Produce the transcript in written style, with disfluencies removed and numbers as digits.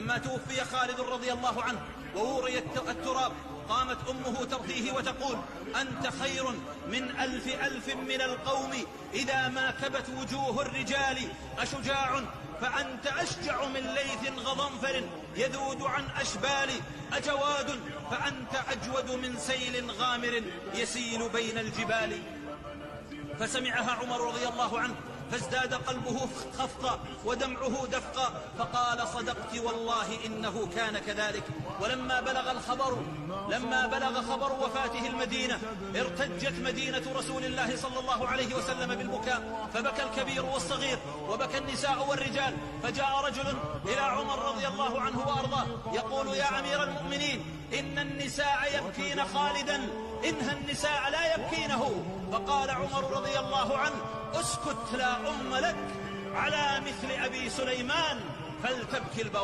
لما توفي خالد رضي الله عنه ووري التراب قامت أمه ترثيه وتقول: أنت خير من ألف من القوم إذا ما كبت وجوه الرجال أشجاع، فأنت أشجع من ليث غضنفر يذود عن أشبال، أجواد فأنت أجود من سيل غامر يسيل بين الجبال. فسمعها عمر رضي الله عنه فازداد قلبه خفقا ودمعه دفقا، فقال: صدقت والله إنه كان كذلك. ولما بلغ خبر وفاته المدينة ارتجت مدينة رسول الله صلى الله عليه وسلم بالبكاء، فبكى الكبير والصغير وبكى النساء والرجال. فجاء رجل إلى عمر رضي الله عنه وأرضاه يقول: يا أمير المؤمنين، إن النساء يبكين خالدا، إنها النساء لا يبكينه. فقال عمر رضي الله عنه: اسكت لا أم لك، على مثل أبي سليمان فلتبكي البواب.